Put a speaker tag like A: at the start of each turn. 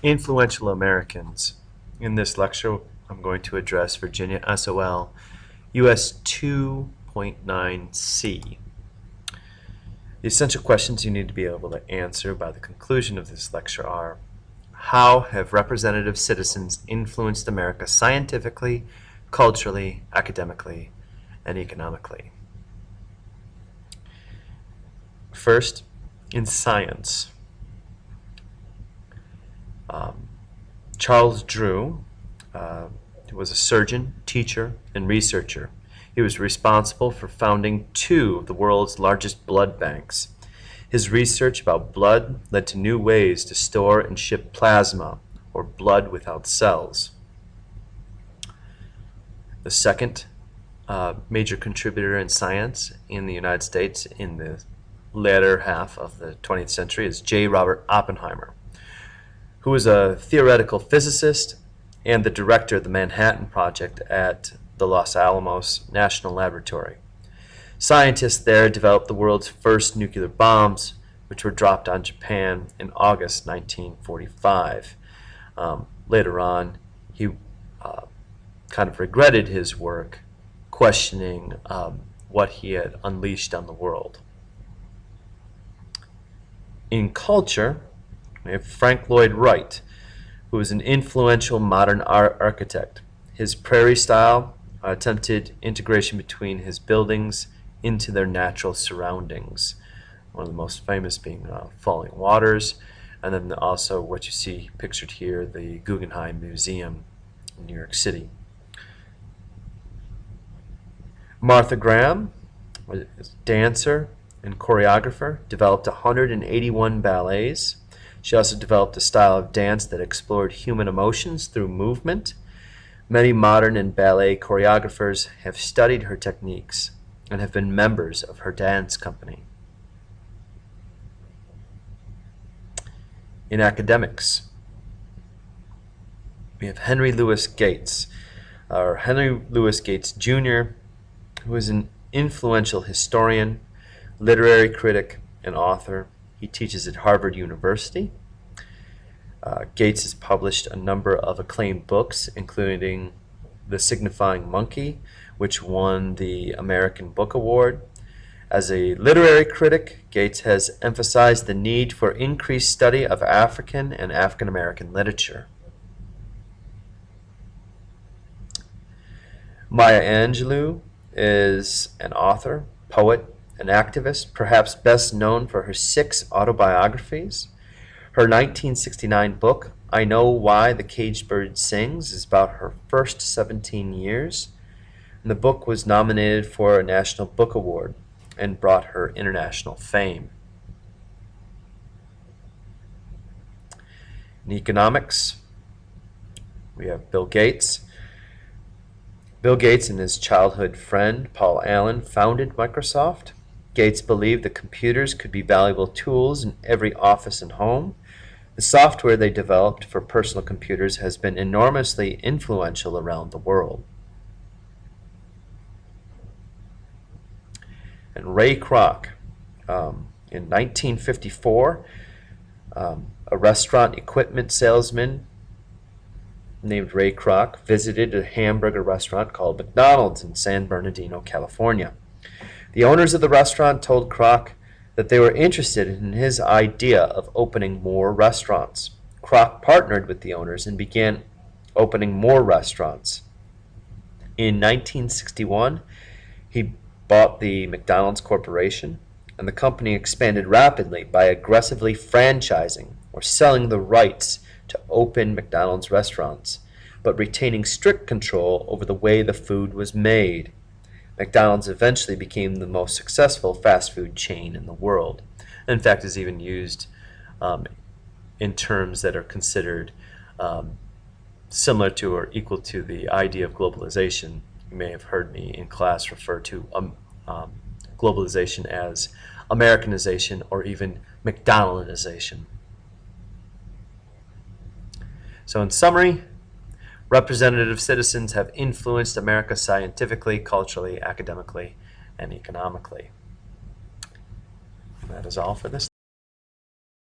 A: Influential Americans. In this lecture, I'm going to address Virginia SOL US 2.9C. The essential questions you need to be able to answer by the conclusion of this lecture are: how have representative citizens influenced America scientifically, culturally, academically, and economically? First, in science. Charles Drew was a surgeon, teacher, and researcher. He was responsible for founding two of the world's largest blood banks. His research about blood led to new ways to store and ship plasma, or blood without cells. The second major contributor in science in the United States in the latter half of the 20th century is J. Robert Oppenheimer, who was a theoretical physicist and the director of the Manhattan Project at the Los Alamos National Laboratory. Scientists there developed the world's first nuclear bombs, which were dropped on Japan in August 1945. Later on, he kind of regretted his work, questioning what he had unleashed on the world. In culture, we have Frank Lloyd Wright, who was an influential modern art architect. His prairie style attempted integration between his buildings into their natural surroundings, one of the most famous being Falling Waters, and then also what you see pictured here, the Guggenheim Museum in New York City. Martha Graham was a dancer and choreographer, developed 181 ballets. She also developed a style of dance that explored human emotions through movement. Many modern and ballet choreographers have studied her techniques and have been members of her dance company. In academics, we have Henry Louis Gates, or Henry Louis Gates Jr., who is an influential historian, literary critic, and author. He teaches at Harvard University. Gates has published a number of acclaimed books, including The Signifying Monkey, which won the American Book Award. As a literary critic, Gates has emphasized the need for increased study of African and African American literature. Maya Angelou is an author, poet, an activist, perhaps best known for her 6 autobiographies. Her 1969 book, I Know Why the Caged Bird Sings, is about her first 17 years. And the book was nominated for a National Book Award and brought her international fame. In economics, we have Bill Gates. Bill Gates and his childhood friend, Paul Allen, founded Microsoft. Gates believed that computers could be valuable tools in every office and home. The software they developed for personal computers has been enormously influential around the world. And Ray Kroc, in 1954, a restaurant equipment salesman named Ray Kroc visited a hamburger restaurant called McDonald's in San Bernardino, California. The owners of the restaurant told Kroc that they were interested in his idea of opening more restaurants. Kroc partnered with the owners and began opening more restaurants. In 1961, he bought the McDonald's Corporation, and the company expanded rapidly by aggressively franchising or selling the rights to open McDonald's restaurants, but retaining strict control over the way the food was made. McDonald's eventually became the most successful fast food chain in the world. In fact, is even used in terms that are considered similar to or equal to the idea of globalization. You may have heard me in class refer to globalization as Americanization or even McDonaldization. So in summary, representative citizens have influenced America scientifically, culturally, academically, and economically. And that is all for this.